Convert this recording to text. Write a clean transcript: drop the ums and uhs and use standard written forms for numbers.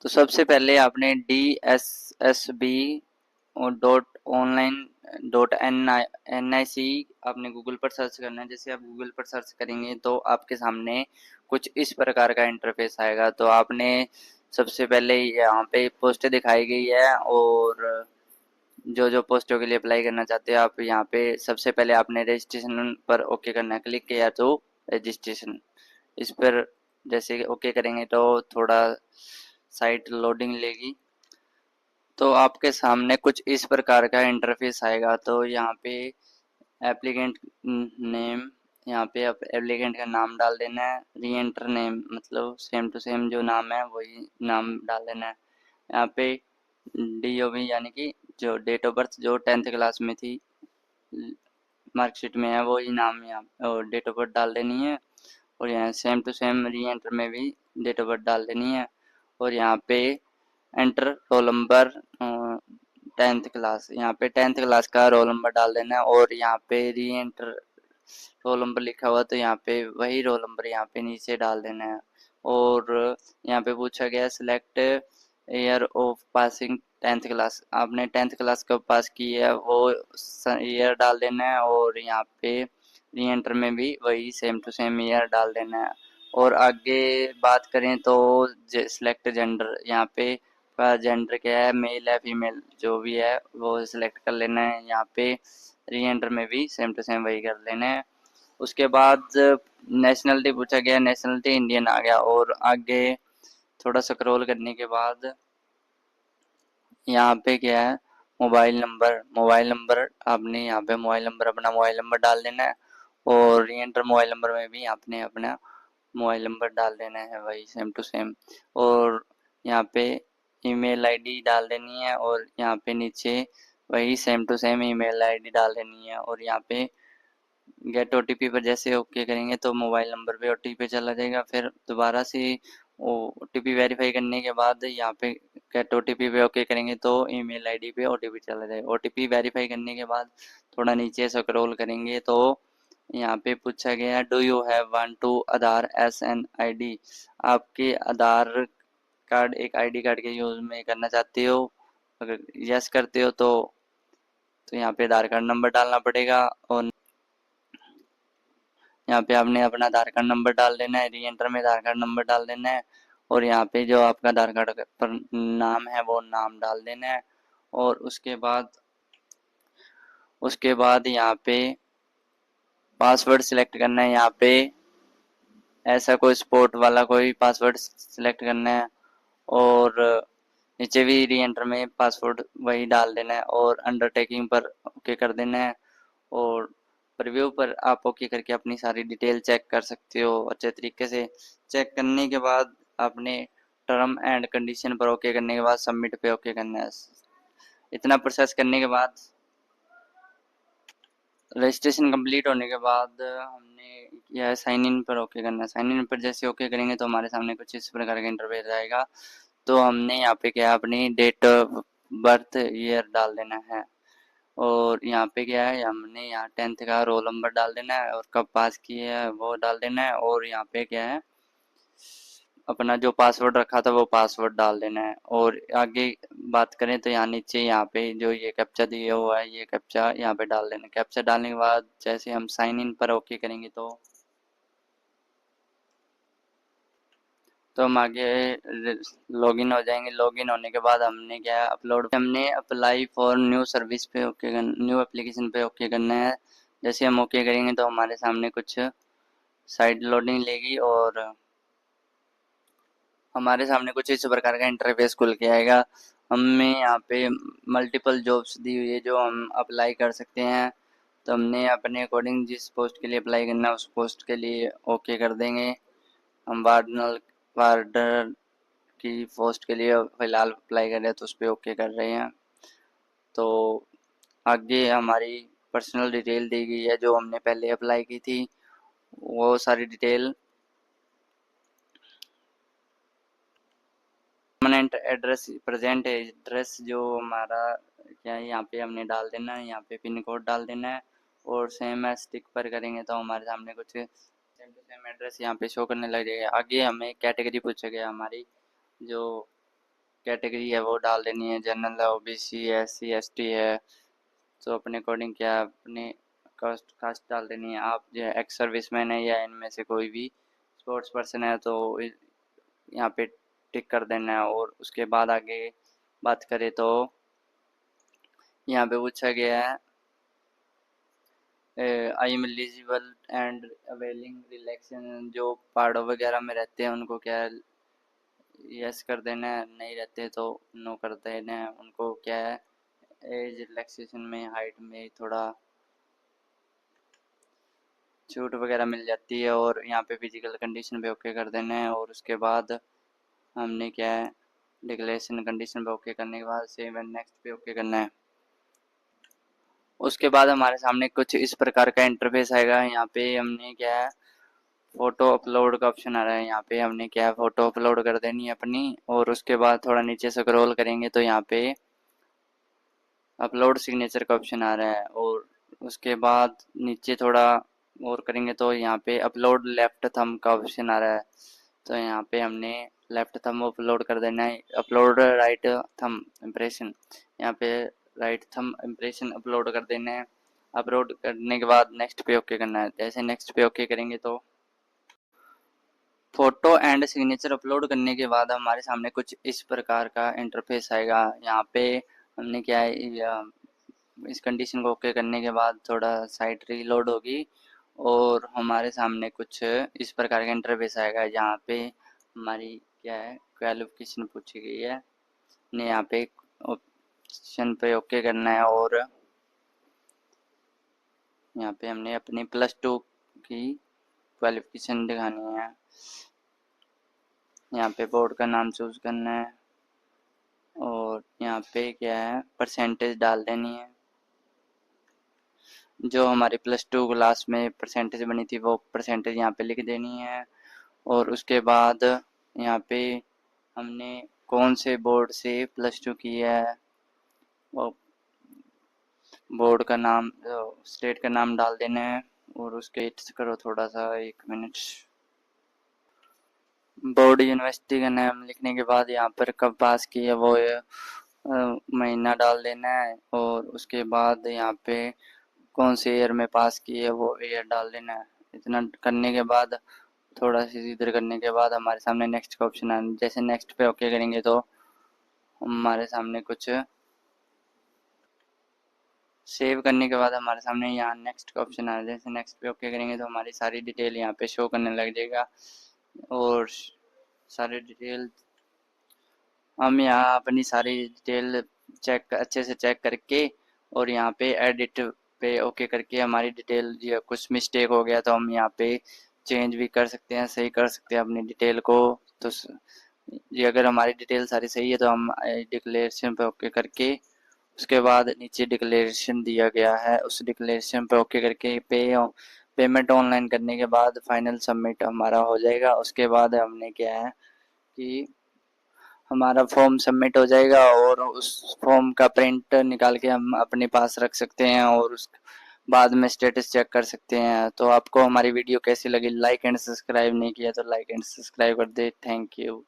तो सबसे पहले आपने DSSB dot online dot NIC आपने गूगल पर सर्च करना है। जैसे आप गूगल पर सर्च करेंगे तो आपके सामने कुछ इस प्रकार का इंटरफेस आएगा। तो आपने सबसे पहले यहाँ पे पोस्ट दिखाई गई है, और जो जो पोस्टों के लिए अप्लाई करना चाहते हैं आप यहाँ पे सबसे पहले आपने रजिस्ट्रेशन पर ओके करना है, क्लिक किया तो रजिस्ट्रेशन इस पर जैसे ओके करेंगे तो थोड़ा साइट लोडिंग लेगी। तो आपके सामने कुछ इस प्रकार का इंटरफेस आएगा। तो यहाँ पे एप्लीकेंट नेम, यहाँ पे आप एप्लीकेंट का नाम डाल देना है। री एंटर नेम मतलब सेम टू सेम जो नाम है वही नाम डाल देना है। यहाँ पे DOB यानी कि जो डेट ऑफ बर्थ जो 10th क्लास में थी मार्कशीट में है वही नाम यहाँ और डेट ऑफ बर्थ डाल देनी है। और यहाँ same to same reenter में भी डेट ऑफ बर्थ डाल देनी है। और यहाँ पे enter roll number 10th class, यहाँ पे 10th क्लास का रोल नंबर डाल देना है। और यहाँ पे री एंटर रोल नंबर लिखा हुआ तो यहाँ पे वही रोल नंबर यहाँ पे नीचे डाल देना है। और यहाँ पे पूछा गया select year of passing 10th class, आपने 10th क्लास कब पास की है वो ईयर डाल देना है। और यहाँ पे री एंटर में भी वही सेम टू सेम ईयर डाल देना है। और आगे बात करें तो सिलेक्ट जेंडर, यहाँ पे का जेंडर क्या है, मेल है फीमेल जो भी है वो सिलेक्ट कर लेना है। यहाँ पे री एंटर में भी सेम टू सेम वही कर लेना है। उसके बाद नेशनलिटी पूछा गया, नेशनलिटी इंडियन आ गया। और आगे थोड़ा स्क्रॉल करने के बाद यहाँ पे क्या है, मोबाइल नंबर, मोबाइल नंबर आपने यहाँ पे मोबाइल नंबर अपना मोबाइल नंबर डाल देना है। और री एंटर मोबाइल नंबर में भी आपने अपना मोबाइल नंबर डाल देना है वही सेम टू सेम। और यहाँ पे ईमेल आईडी डाल देनी है। और यहाँ पे नीचे वही same to same email ID डाल देनी है। और यहाँ पे गेट OTP पर जैसे ओके करेंगे तो मोबाइल नंबर पे OTP चला जाएगा। फिर दोबारा से वो OTP वेरीफाई करने के बाद यहाँ पे गेट OTP पे ओके करेंगे तो ईमेल आईडी पे OTP चला जाएगा। OTP वेरीफाई करने के बाद थोड़ा नीचे स्क्रॉल करेंगे तो यहाँ पे पूछा गया do you have one two Aadhaar S N I D, आपके आधार कार्ड एक आईडी कार्ड के यूज में करना चाहते हो। अगर यस करते हो तो यहाँ पे आधार कार्ड नंबर डालना पड़ेगा। और यहाँ पे आपने अपना आधार कार्ड नंबर डाल देना है, री एंटर में आधार कार्ड नंबर डाल देना है। और यहाँ पे जो आपका आधार कार्ड पर नाम है वो नाम डाल देना है। और उसके बाद यहाँ पे पासवर्ड सिलेक्ट करना है। यहाँ पे ऐसा कोई स्पोर्ट वाला कोई पासवर्ड सिलेक्ट करना है। और नीचे भी री एंटर में पासवर्ड वही डाल देना है। और अंडरटेकिंग पर ओके कर देना है। और प्रीव्यू पर आप ओके करके अपनी सारी डिटेल चेक कर सकते हो अच्छे तरीके से। चेक करने के बाद आपने टर्म एंड कंडीशन पर ओके करने के बाद सबमिट पे ओके करना है। इतना प्रोसेस करने के बाद रजिस्ट्रेशन कंप्लीट होने के बाद हमने यह साइन इन पर ओके करना है। साइन इन पर जैसे ओके करेंगे तो हमारे सामने कुछ इस प्रकार का इंटरफेस आएगा। तो हमने यहाँ पे क्या अपनी डेट ऑफ बर्थ ईयर डाल देना है। और यहाँ पे क्या है, हमने यहाँ 10th का रोल नंबर डाल देना है और कब पास किया है वो डाल देना है। और यहाँ पे क्या है, अपना जो पासवर्ड रखा था वो पासवर्ड डाल देना है। और आगे बात करें तो यहाँ नीचे यहाँ पे जो ये कैप्चा दिया हुआ है ये कैप्चा यहाँ पे डाल देना है। कैप्चा डालने के बाद जैसे हम साइन इन पर ओके करेंगे तो हम आगे लॉगिन हो जाएंगे। लॉगिन होने के बाद हमने क्या अपलोड, हमने अप्लाई फॉर न्यू सर्विस पे ओके करना, न्यू एप्लीकेशन पे ओके करना है। जैसे हम ओके करेंगे तो हमारे सामने कुछ साइड लोडिंग लेगी और हमारे सामने कुछ इस प्रकार का इंटरफेस खुल के आएगा। हमें यहाँ पे मल्टीपल जॉब्स दी हुई है जो हम अप्लाई कर सकते हैं। तो हमने अपने अकॉर्डिंग जिस पोस्ट के लिए अप्लाई करना है उस पोस्ट के लिए ओके कर देंगे। हम वार्डर की पोस्ट के लिए फ़िलहाल अप्लाई कर रहे हैं तो उस पर ओके कर रहे हैं। तो आगे हमारी पर्सनल डिटेल दी गई है जो हमने पहले अप्लाई की थी वो सारी detail. Permanent address, present address जो हमारा क्या है यहाँ पे हमने डाल देना है, यहाँ पे पिन कोड डाल देना है। और सेम एज टिक पर करेंगे तो हमारे सामने कुछ सेम टू सेम एड्रेस यहाँ पे शो करने लग जाएगा। आगे हमें कैटेगरी पूछा गया हमारी जो कैटेगरी है वो डाल देनी है, जनरल है, ओबीसी है, एससी एसटी है, तो अपने अकॉर्डिंग क्या अपने कास्ट कास्ट डाल देनी है। आप जो एक्स सर्विसमैन है या इनमें से कोई भी स्पोर्ट्स पर्सन है तो यहाँ पे टिक कर देना है। और उसके बाद आगे बात करें तो यहाँ पे पूछा गया है I am eligible and availing relaxation, जो पहाड़ों वगैरह में रहते हैं उनको क्या यस कर देना है, नहीं रहते तो नो कर देना है। उनको क्या है एज रिलैक्सेशन में हाइट में थोड़ा छूट वगैरह मिल जाती है। और यहाँ पे फिजिकल कंडीशन पे ओके कर देना है। और उसके बाद हमने क्या है डिक्लेरेशन कंडीशन पे ओके करने के बाद सेव एंड नेक्स्ट पे ओके करना है। उसके बाद हमारे सामने कुछ इस प्रकार का इंटरफेस आएगा। यहाँ पे हमने क्या है फोटो अपलोड का ऑप्शन आ रहा है, यहाँ पे हमने क्या है फोटो अपलोड कर देनी है अपनी। और उसके बाद थोड़ा नीचे स्क्रॉल करेंगे तो यहाँ पे अपलोड सिग्नेचर का ऑप्शन आ रहा है। और उसके बाद नीचे थोड़ा और करेंगे तो यहाँ पे अपलोड लेफ्ट थंब का ऑप्शन आ रहा है, तो यहाँ पे हमने लेफ्ट थंब अपलोड कर देना है। अपलोड राइट थंब इम्प्रेशन, यहाँ पे राइट थंब इम्प्रेशन अपलोड कर देना है। अपलोड करने के बाद नेक्स्ट पे ओके करना है। जैसे नेक्स्ट पे ओके करेंगे तो फोटो एंड सिग्नेचर अपलोड करने के बाद हमारे सामने कुछ इस प्रकार का इंटरफेस आएगा। यहाँ पे हमने क्या है इस कंडीशन को ओके करने के बाद थोड़ा साइट रीलोड होगी और हमारे सामने कुछ इस प्रकार का इंटरफेस आएगा जहाँ पे हमारी क्या है क्वालिफिकेशन पूछी गई है। ने यहाँ पे ऑप्शन पे ओके करना है और यहाँ पे हमने अपनी +2 की क्वालिफिकेशन दिखानी है। यहाँ पे बोर्ड का नाम चूज करना है और यहाँ पे क्या है परसेंटेज डाल देनी है। जो हमारी +2 क्लास में परसेंटेज बनी थी वो परसेंटेज यहाँ पे लिख देनी है। और उसके बाद यहाँ पे हमने कौन से बोर्ड से +2 की है वो बोर्ड का नाम स्टेट का नाम डाल देना है। और उसके वेट करो थोड़ा सा 1 मिनट। बोर्ड यूनिवर्सिटी का नाम लिखने के बाद यहाँ पर कब पास की है वो महीना डाल देना है। और उसके बाद यहाँ पे कौन से ईयर में पास की है वो ईयर डाल देना है। इतना करने के बाद थोड़ा सी इधर करने के बाद हमारे सामने नेक्स्ट का ऑप्शन आना, जैसे नेक्स्ट पे ओके करेंगे तो हमारे सामने कुछ सेव करने के बाद हमारे सामने यहाँ नेक्स्ट का ऑप्शन आ रहा है। जैसे नेक्स्ट पे ओके करेंगे तो हमारी सारी डिटेल यहाँ पे शो करने लग जाएगा। और सारी डिटेल हम यहाँ अपनी सारी डिटेल चेक अच्छे से चेक करके और यहाँ पे एडिट पे ओके करके हमारी डिटेल ये कुछ मिस्टेक हो गया तो हम यहाँ पे चेंज भी कर सकते हैं, सही कर सकते हैं अपनी डिटेल को। तो ये अगर हमारी डिटेल सारी सही है तो हम डिक्लेरेशन पे ओके करके उसके बाद नीचे डिक्लेरेशन दिया गया है उस डिक्लेरेशन पे ओके करके पेमेंट ऑनलाइन करने के बाद फाइनल सबमिट हमारा हो जाएगा। उसके बाद हमने क्या है कि हमारा फॉर्म सबमिट हो जाएगा और उस फॉर्म का प्रिंट निकाल के हम अपने पास रख सकते हैं और उस बाद में स्टेटस चेक कर सकते हैं। तो आपको हमारी वीडियो कैसी लगी, लाइक एंड सब्सक्राइब नहीं किया तो लाइक एंड सब्सक्राइब कर दे। Thank you.